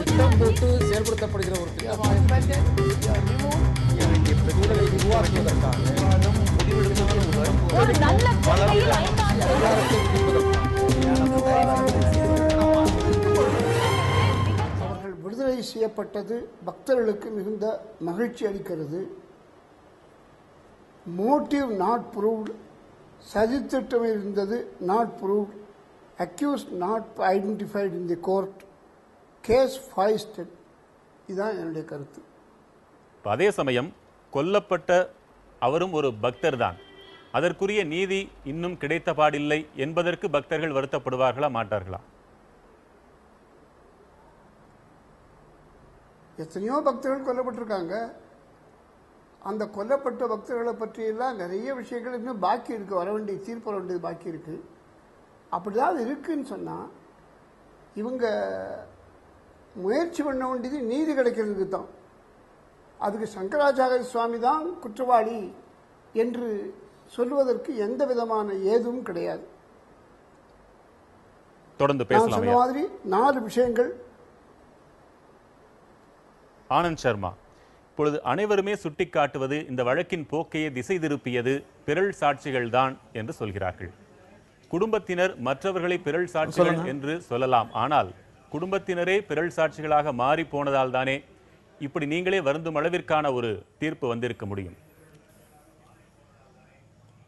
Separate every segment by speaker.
Speaker 1: திட்டம் போட்டு செயல்படுத்தப்படுகிற ஒரு சூழலை உருவாக்குவதற்காக
Speaker 2: அவர்கள் விடுதலை செய்யப்பட்டது பக்தர்களுக்கு மிகுந்த மகிழ்ச்சி அளிக்கிறது. மோட்டிவ் நாட் ப்ரூவ்ட், சதித்திட்டம் இருந்தது not proved, accused not identified in the court, case foisted. இதுதான் என்னுடைய கருத்து.
Speaker 3: அதே சமயம் கொல்லப்பட்ட அவரும் ஒரு பக்தர் தான், அதற்குரிய நீதி இன்னும் கிடைத்த பாடில்லை என்பதற்கு பக்தர்கள் வருத்தப்படுவார்களா மாட்டார்களா?
Speaker 2: எத்தனையோ பக்தர்கள் கொல்லப்பட்டிருக்காங்க. அந்த கொல்லப்பட்ட பக்தர்களை பற்றியெல்லாம் நிறைய விஷயங்கள் இன்னும் பாக்கி இருக்கு, வர வேண்டிய தீர்ப்பு வர வேண்டியது பாக்கி இருக்கு. அப்படிதான் இருக்குன்னு சொன்னா இவங்க முயற்சி பண்ண வேண்டியது நீதி கிடைக்கிறதுக்கு தான். அதுக்கு சங்கராச்சாரிய சுவாமி தான் குற்றவாளி என்று சொல்வதற்கு எந்த விதமான ஏதும் கிடையாது.
Speaker 3: தொடர்ந்து
Speaker 2: நான்
Speaker 3: பேசலாம்.
Speaker 2: சொன்ன மாதிரி 4 விஷயங்கள்.
Speaker 3: ஆனந்த் சர்மா, இப்பொழுது அனைவருமே சுட்டிக்காட்டுவது இந்த வழக்கின் போக்கையை திசை திருப்பியது பிறல் சாட்சிகள் தான் என்று சொல்கிறார்கள். குடும்பத்தினர் மற்றவர்களை பிறல் சாட்சிகள் என்று சொல்லலாம், ஆனால் குடும்பத்தினரே பிறல் சாட்சிகளாக மாறி போனதால் தானே இப்படி நீங்களே வருந்தும் அளவிற்கான ஒரு தீர்ப்பு வந்திருக்க முடியும்.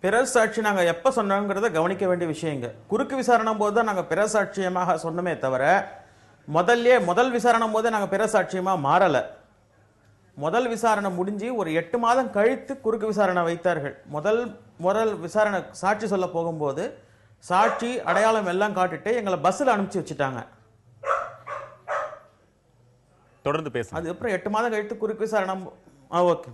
Speaker 4: பிறர் சாட்சி நாங்கள் எப்போ சொன்னோங்கிறத கவனிக்க வேண்டிய விஷயங்க. குறுக்கு விசாரணை போது தான் நாங்கள் பிறர் சாட்சியமாக சொன்னமே தவிர முதல் விசாரணை போதே நாங்கள் பிறர் சாட்சியமாக மாறலை. முதல் விசாரணை முடிஞ்சு ஒரு 8 மாதம் கழித்து குறுக்கு விசாரணை வைத்தார்கள். முதல் விசாரணை சாட்சி சொல்ல போகும்போது சாட்சி அடையாளம் எல்லாம் காட்டிட்டு எங்களை பஸ்ஸில் அனுப்பிச்சு வச்சுட்டாங்க.
Speaker 3: தொடர்ந்து பேசுங்க.
Speaker 4: அதுக்கப்புறம் 8 மாதம் கழித்து குறுக்கு விசாரணை. ஓகே,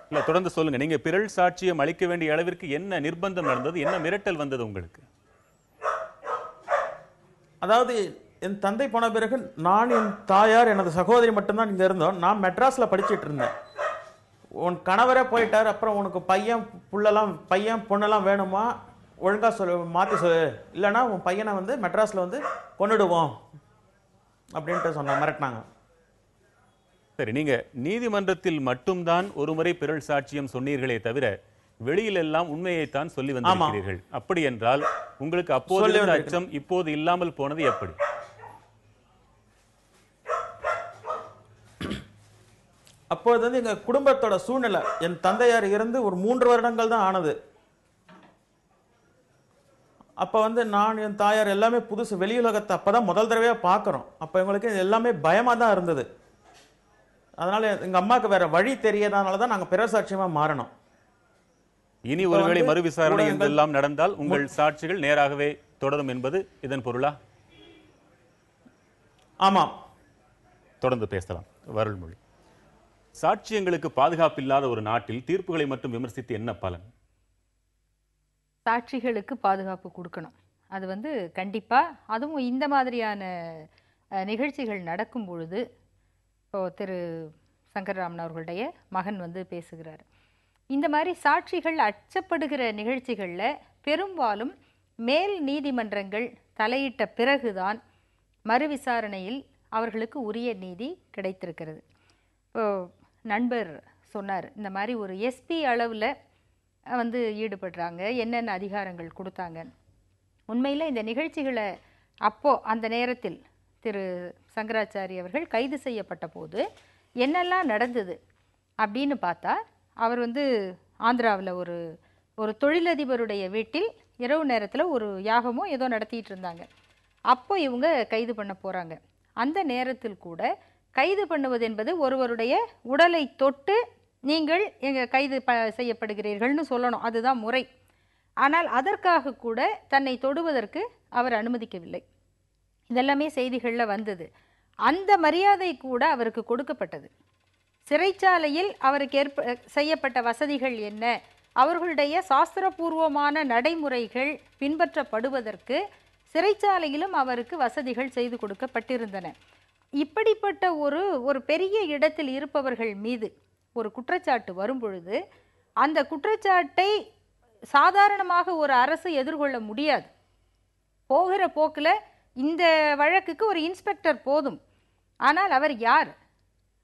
Speaker 3: இல்ல தொடர்ந்து சொல்லுங்க. நீங்க பிறல் சாட்சியம் அளிக்க வேண்டிய அளவிற்கு என்ன நிர்பந்தம் நடந்தது, என்ன மிரட்டல் வந்தது உங்களுக்கு?
Speaker 4: அதாவது என் தந்தை போன பிறகு நான், என் தாயார், எனது சகோதரி மட்டும்தான் இங்கே இருந்தோம். நான் மெட்ராஸில் படிச்சுட்டு இருந்தேன். உன் கணவரே போயிட்டார், அப்புறம் உனக்கு பையன் பொண்ணெல்லாம் வேணுமா, ஒழுங்காக மாற்றி சொல்லு, இல்லைன்னா உன் பையனை வந்து மெட்ராஸில் வந்து கொண்டுடுவோம் அப்படின்ட்டு சொன்னாங்க, மிரட்டினாங்க.
Speaker 3: சரி, நீங்க நீதிமன்றத்தில் மட்டும்தான் ஒருமுறை பிறல் சாட்சியம் சொன்னீர்களே தவிர வெளியில் எல்லாம் உண்மையைத்தான் சொல்லி வந்திருக்கிறீர்கள். அப்படி என்றால் உங்களுக்கு அப்போது அச்சம் இப்போது இல்லாமல் போனது எப்படி?
Speaker 4: அப்போது வந்து எங்க குடும்பத்தோட சூழ்நிலை, என் தந்தையார் இருந்து ஒரு 3 வருடங்கள் தான் ஆனது. அப்போ வந்து நான், என் தாயார் எல்லாமே புதுசு, வெளியுலகத்தை அப்பதான் முதல் தடவையாக பார்க்குறோம். அப்போ எங்களுக்கு எல்லாமே பயமாக தான் இருந்தது. அதனால எங்க அம்மாவுக்கு வேற வழி தெரியாதனால தான் நாங்கள் பிறர் சாட்சியமாக மாறணும்.
Speaker 3: இனி ஒருவேளை மறு விசாரணை என்றெல்லாம் நடந்தால் உங்கள் சாட்சிகள் நேராகவே தொடரும் என்பது இதன் பொருளா?
Speaker 4: ஆமாம்.
Speaker 3: தொடர்ந்து பேசலாம். வருள்மொழி, சாட்சியங்களுக்கு பாதுகாப்பில்லாத ஒரு நாட்டில் தீர்ப்புகளை மட்டும் விமர்சித்து என்ன பலன்?
Speaker 5: சாட்சிகளுக்கு பாதுகாப்பு கொடுக்கணும். அது வந்து கண்டிப்பாக, அதுவும் இந்த மாதிரியான நிகழ்ச்சிகள் நடக்கும் பொழுது, இப்போது திரு சங்கர்ராமன் அவர்களுடைய மகன் வந்து பேசுகிறார். இந்த மாதிரி சாட்சிகள் அச்சப்படுகிற நிகழ்ச்சிகளில் பெரும்பாலும் மேல் நீதிமன்றங்கள் தலையிட்ட பிறகுதான் மறு விசாரணையில் அவர்களுக்கு உரிய நீதி கிடைத்திருக்கிறது. இப்போது நண்பர் சொன்னார், இந்த மாதிரி ஒரு எஸ்பி அளவில் வந்து ஈடுபடுறாங்க, என்னென்ன அதிகாரங்கள் கொடுத்தாங்க. உண்மையில் இந்த நிகழ்ச்சிகளை அந்த நேரத்தில் திரு சங்கராச்சாரி அவர்கள் கைது செய்யப்பட்ட போது என்னெல்லாம் நடந்தது அப்படின்னு பார்த்தா, அவர் வந்து ஆந்திராவில் ஒரு தொழிலதிபருடைய வீட்டில் இரவு நேரத்தில் ஒரு யாகமோ ஏதோ நடத்திட்டு இருந்தாங்க. அப்போ இவங்க கைது பண்ண போகிறாங்க. அந்த நேரத்தில் கூட கைது பண்ணுவது என்பது ஒருவருடைய உடலை தொட்டு நீங்கள் எங்கள் கைது செய்யப்படுகிறீர்கள்னு சொல்லணும், அதுதான் முறை. ஆனால் அதற்காக கூட தன்னை தொடுவதற்கு அவர் அனுமதிக்கவில்லை. இதெல்லாமே செய்திகளில் வந்தது. அந்த மரியாதை கூட அவருக்கு கொடுக்கப்பட்டது. சிறைச்சாலையில் அவருக்கு செய்யப்பட்ட வசதிகள் என்ன, அவர்களுடைய சாஸ்திரபூர்வமான நடைமுறைகள் பின்பற்றப்படுவதற்கு சிறைச்சாலையிலும் அவருக்கு வசதிகள் செய்து கொடுக்கப்பட்டிருந்தன. இப்படிப்பட்ட ஒரு பெரிய இடத்தில் இருப்பவர்கள் மீது ஒரு குற்றச்சாட்டு வரும் பொழுது அந்த குற்றச்சாட்டை சாதாரணமாக ஒரு அரசு எதிர்கொள்ள முடியாது. போகிற போக்கில் இந்த வழக்குக்கு ஒரு இன்ஸ்பெக்டர் போதும். ஆனால் அவர் யார்?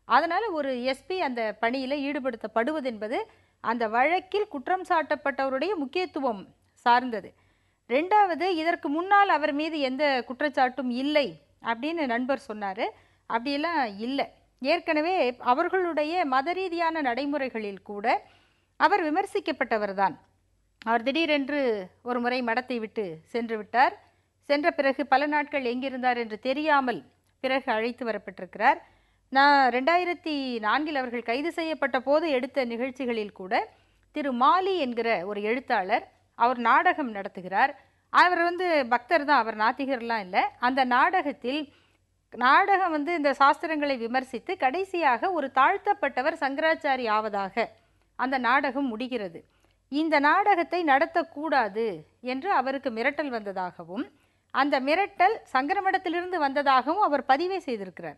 Speaker 5: அதனால் ஒரு எஸ்பி அந்த பணியில் ஈடுபடுத்தப்படுவது என்பது அந்த வழக்கில் குற்றம் சாட்டப்பட்டவருடைய முக்கியத்துவம் சார்ந்தது. ரெண்டாவது, இதற்கு முன்னால் அவர் மீது எந்த குற்றச்சாட்டும் இல்லை அப்படின்னு நண்பர் சொன்னார். அப்படியெல்லாம் இல்லை. ஏற்கனவே அவர்களுடைய மத ரீதியான நடைமுறைகளில் கூட அவர் விமர்சிக்கப்பட்டவர் தான். அவர் திடீரென்று ஒரு முறை மடத்தை விட்டு சென்று விட்டார். சென்ற பிறகு பல நாட்கள் எங்கிருந்தார் என்று தெரியாமல் பிறகு அழைத்து வரப்பட்டிருக்கிறார். நான் 2004 அவர்கள் கைது செய்யப்பட்ட போது எடுத்த நிகழ்ச்சிகளில் கூட திரு மாலி என்கிற ஒரு எழுத்தாளர், அவர் நாடகம் நடத்துகிறார். அவர் பக்தர் தான், அவர் நாத்திகர்லாம் இல்லை. அந்த நாடகம் இந்த சாஸ்திரங்களை விமர்சித்து கடைசியாக ஒரு தாழ்த்தப்பட்டவர் சங்கராச்சாரி ஆவதாக அந்த நாடகம் முடிகிறது. இந்த நாடகத்தை நடத்தக்கூடாது என்று அவருக்கு மிரட்டல் வந்ததாகவும் அந்த மிரட்டல் சங்கரமடத்திலிருந்து வந்ததாகவும் அவர் பதிவே செய்திருக்கிறார்.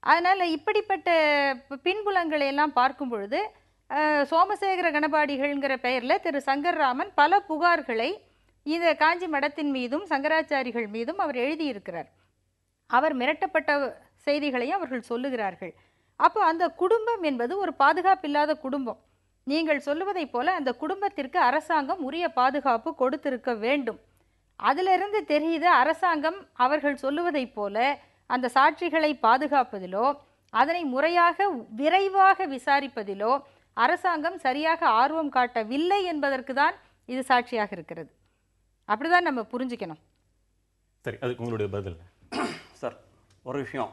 Speaker 5: அதனால் இப்படிப்பட்ட பின்புலங்களை எல்லாம் பார்க்கும் பொழுது சோமசேகர கணபாடிகள்ங்கிற பெயரில் திரு சங்கர்ராமன் பல புகார்களை இந்த காஞ்சி மடத்தின் மீதும் சங்கராச்சாரிகள் மீதும் அவர் எழுதியிருக்கிறார். அவர் மிரட்டப்பட்ட செய்திகளையும் அவர்கள் சொல்லுகிறார்கள். அப்போ அந்த குடும்பம் என்பது ஒரு பாதுகாப்பில்லாத குடும்பம். நீங்கள் சொல்லுவதைப் போல அந்த குடும்பத்திற்கு அரசாங்கம் உரிய பாதுகாப்பு கொடுத்திருக்க வேண்டும். அதிலிருந்து தெரியுது அரசாங்கம் அவர்கள் சொல்லுவதைப் போல அந்த சாட்சிகளை பாதுகாப்பதிலோ அதனை முறையாக விரைவாக விசாரிப்பதிலோ அரசாங்கம் சரியாக ஆர்வம் காட்டவில்லை என்பதற்கு தான் இது சாட்சியாக இருக்கிறது. அப்படிதான் நம்ம புரிஞ்சுக்கணும்.
Speaker 3: சரி, அதுக்கு உங்களுடைய பதில்
Speaker 6: சார்? ஒரு விஷயம்,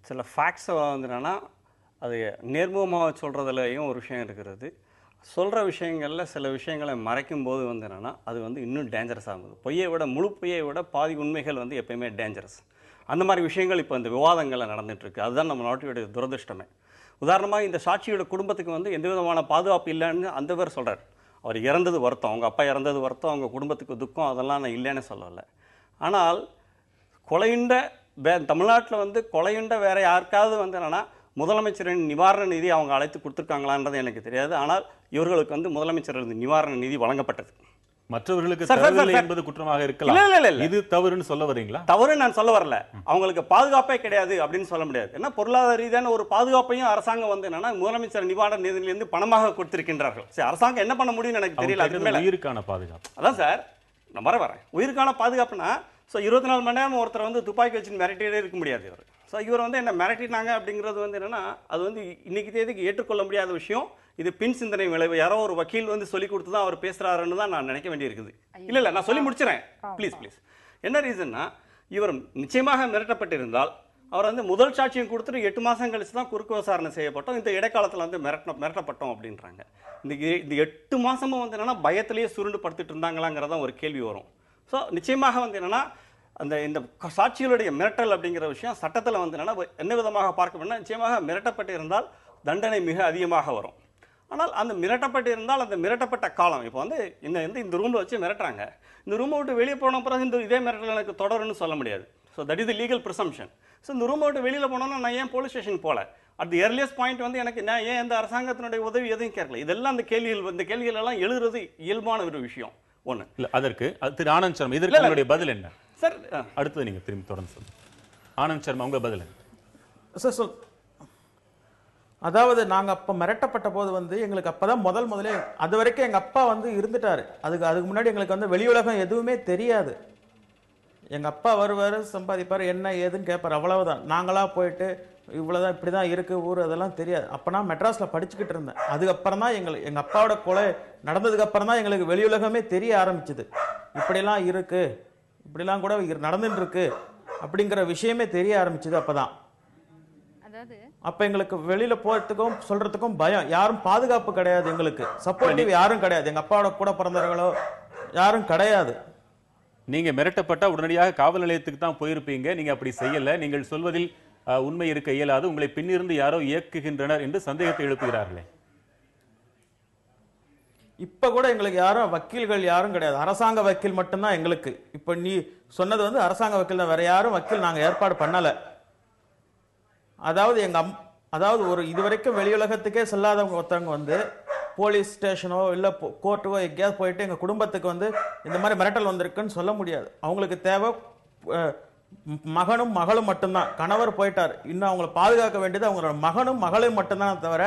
Speaker 6: சில ஃபேக்ட்ஸை என்னன்னா அது நேர்முகமாக சொல்கிறதுலையும் ஒரு விஷயம் இருக்கிறது. சொல்கிற விஷயங்களில் சில விஷயங்களை மறைக்கும் போது என்னென்னா அது இன்னும் டேஞ்சரஸாக இருந்தது. பொய்யை விட முழு பொய்யை விட பாதி உண்மைகள் எப்பயுமே டேஞ்சரஸ். அந்த மாதிரி விஷயங்கள் இப்போ இந்த விவாதங்களில் நடந்துகிட்ருக்கு. அதுதான் நம்ம நாட்டினுடைய துரதிருஷ்டமே. உதாரணமாக இந்த சாட்சியோட குடும்பத்துக்கு எந்த விதமான பாதுகாப்பு இல்லைன்னு அந்த பேர் சொல்கிறார். அவர் இறந்தது வருத்தம், அவங்க அப்பா இறந்தது வருத்தம், அவங்க குடும்பத்துக்கு துக்கம், அதெல்லாம் நான் இல்லைன்னு சொல்லலை. ஆனால் கொலையுண்ட தமிழ்நாட்டில் கொலையுண்ட வேறு யாருக்காவது என்னென்னா முதலமைச்சரின் நிவாரண நிதி அவங்க அழைத்து கொடுத்துருக்காங்களான்றது எனக்கு தெரியாது. ஆனால் இவர்களுக்கு முதலமைச்சர் நிவாரண நிதி வழங்கப்பட்டது.
Speaker 3: மற்றவர்களுக்கு தரவில்லை என்பது குற்றமாக இருக்கலாம். இல்ல, இது தவறுன்னு சொல்ல வரீங்களா?
Speaker 6: தவறு நான் சொல்ல வரல. அவங்களுக்கு பாதுகாப்பே கிடையாது அப்படின்னு சொல்ல முடியாது. ஏன்னா பொருளாதார ரீதியான ஒரு பாதுகாப்பையும் அரசாங்கம் என்னன்னா முதலமைச்சர் நிவாரண நிதியிலிருந்து பணமாக கொடுத்திருக்கின்றார்கள். சரி, அரசாங்கம் என்ன பண்ண முடியும்னு எனக்கு தெரியல. அதுக்கு மேல
Speaker 3: உயிருக்கான பாதுகாப்பு
Speaker 6: அதான் சார் நான் வரேன். உயிருக்கான பாதுகாப்புனா 24 மணி நேரம் ஒருத்தர் துப்பாக்கி வச்சு மிரட்டிட்டே இருக்க முடியாது. இவர் இவர் என்ன மிரட்டினாங்க அப்படிங்கிறது என்னன்னா அது இன்னைக்கு தேதிக்கு ஏற்றுக்கொள்ள முடியாத விஷயம். இது பின் சிந்தனை விளைவு. யாரோ ஒரு வக்கீல் சொல்லி கொடுத்து தான் அவர் பேசுறாருன்னு தான் நான் நினைக்க வேண்டியிருக்குது. இல்ல நான் சொல்லி முடிச்சிடறேன் ப்ளீஸ். என்ன ரீசன்னா, இவர் நிச்சயமாக மிரட்டப்பட்டிருந்தால் அவர் முதல் சாட்சியம் கொடுத்துட்டு 8 மாதம் கழிச்சு தான் குறுக்கு விசாரணை செய்யப்பட்டோம். இந்த இடைக்காலத்தில் மிரட்டப்பட்டோம் அப்படின்றாங்க. இந்த 8 மாதமும் என்னன்னா பயத்திலேயே சுருண்டு படுத்துட்டு இருந்தாங்களாங்கிறதான் ஒரு கேள்வி வரும். ஸோ நிச்சயமாக என்னன்னா இந்த சாட்சிகளுடைய மிரட்டல் அப்படிங்கிற விஷயம் சட்டத்தில் என்னன்னா என்ன விதமாக பார்க்க வேண்டாம். நிச்சயமாக மிரட்டப்பட்டு இருந்தால் தண்டனை மிக அதிகமாக வரும். ஆனால் அந்த மிரட்டப்பட்டு இருந்தால் அந்த மிரட்டப்பட்ட காலம் இப்போ இந்த ரூமில் வச்சு மிரட்டுறாங்க. இந்த ரூமை விட்டு வெளியே போன பிறகு இதே மிரட்டல் எனக்கு தொடருன்னு சொல்ல முடியாது. So that is the legal presumption. So இந்த ரூமை விட்டு வெளியில் போனோன்னா நான் ஏன் போலீஸ் ஸ்டேஷன் போகல? அட் தி எர்லியஸ்ட் பாயிண்ட் எனக்கு நான் ஏன் இந்த அரசாங்கத்தினுடைய உதவி எதுவும் கேட்கல? இதெல்லாம் இந்த கேள்விகள் எல்லாம் எழுதுறது இயல்பான ஒரு விஷயம். ஒன்று
Speaker 3: இல்லை, அதற்கு திரு ஆனந்த் சர்மா இதற்கு உங்களுடைய பதில் என்ன
Speaker 6: சார்?
Speaker 3: அடுத்தது நீங்கள் திரும்பி தொடர்ந்து சொல்லுங்கள். ஆனந்த் சர்மா உங்கள் பதில் என்ன
Speaker 4: சார்? அதாவது நாங்கள் அப்போ மிரட்டப்பட்ட போது எங்களுக்கு அப்போ தான் முதல்ல அது வரைக்கும் எங்கள் அப்பா இருந்துட்டார். அதுக்கு முன்னாடி எங்களுக்கு வெளி உலகம் எதுவுமே தெரியாது. எங்கள் அப்பா வருவார், சம்பாதிப்பார், என்ன ஏதுன்னு கேட்பார், அவ்வளவுதான். நாங்களாக போயிட்டு இவ்வளோதான் இப்படி தான் இருக்குது ஊர் அதெல்லாம் தெரியாது. அப்போ நான் மெட்ராஸில் படிச்சுக்கிட்டு இருந்தேன். அதுக்கப்புறம் தான் எங்கள் அப்பாவோட கொலை நடந்ததுக்கப்புறம் தான் எங்களுக்கு வெளி உலகமே தெரிய ஆரம்பிச்சுது. இப்படிலாம் இருக்குது, இப்படிலாம் கூட நடந்துட்டு இருக்கு அப்படிங்கிற விஷயமே தெரிய ஆரம்பிச்சுது. அப்போ தான் அப்போ எங்களுக்கு வெளியில போறதுக்கும் சொல்றதுக்கும் பயம். யாரும் பாதுகாப்பு கிடையாது, எங்களுக்கு சப்போர்ட்டிவ் யாரும் கிடையாது. எங்க அப்பாவோட கூட பிறந்தவர்களோ யாரும் கிடையாது.
Speaker 3: நீங்க மிரட்டப்பட்ட உடனடியாக காவல் நிலையத்துக்கு தான் போயிருப்பீங்க. நீங்க அப்படி செய்யல. நீங்கள் சொல்வதில் உண்மை இருக்க இயலாது. உங்களை பின்னிருந்து யாரோ இயக்குகின்றனர் என்று சந்தேகத்தை எழுப்புகிறார்களே.
Speaker 4: இப்ப கூட எங்களுக்கு யாரும் வக்கீல்கள் யாரும் கிடையாது. அரசாங்க வக்கீல் மட்டும்தான் எங்களுக்கு. இப்ப நீ சொன்னது அரசாங்க வக்கீல் தான், வேற யாரும் வக்கீல் நாங்க ஏற்பாடு பண்ணல. அதாவது ஒரு இதுவரைக்கும் வெளியுலகத்துக்கே செல்லாதவங்க ஒருத்தவங்க போலீஸ் ஸ்டேஷனோ இல்லை கோர்ட்டுக்கோ எங்கேயாவது போயிட்டு எங்கள் குடும்பத்துக்கு இந்த மாதிரி மிரட்டல் வந்திருக்குன்னு சொல்ல முடியாது. அவங்களுக்கு தேவை மகனும் மகளும் மட்டும்தான். கணவர் போயிட்டார், இன்னும் அவங்கள பாதுகாக்க வேண்டியது அவங்களோட மகனும் மகளையும் மட்டும்தான் தவிர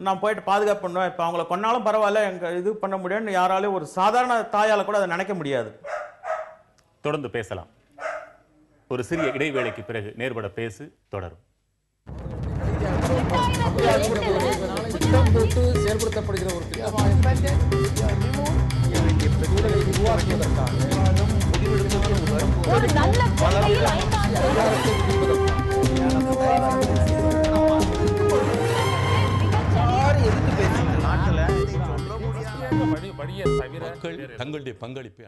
Speaker 4: நான் போயிட்டு பாதுகாப்பு பண்ணுவேன், இப்போ அவங்கள கொன்னாலும் பரவாயில்ல, எங்க இது பண்ண முடியும்னு யாராலையும் ஒரு சாதாரண தாயால கூட அதை நினைக்க முடியாது.
Speaker 3: தொடர்ந்து பேசலாம். ஒரு சிறிய இடைவேளைக்கு பிறகு நேர்பட பேசு தொடரும்.
Speaker 1: திட்டம் போட்டு செயல்படுத்தப்படுகிற ஒரு திட்டமாக சூழலை உருவாக்குவதற்காக
Speaker 7: தங்களுடைய பங்களிப்பை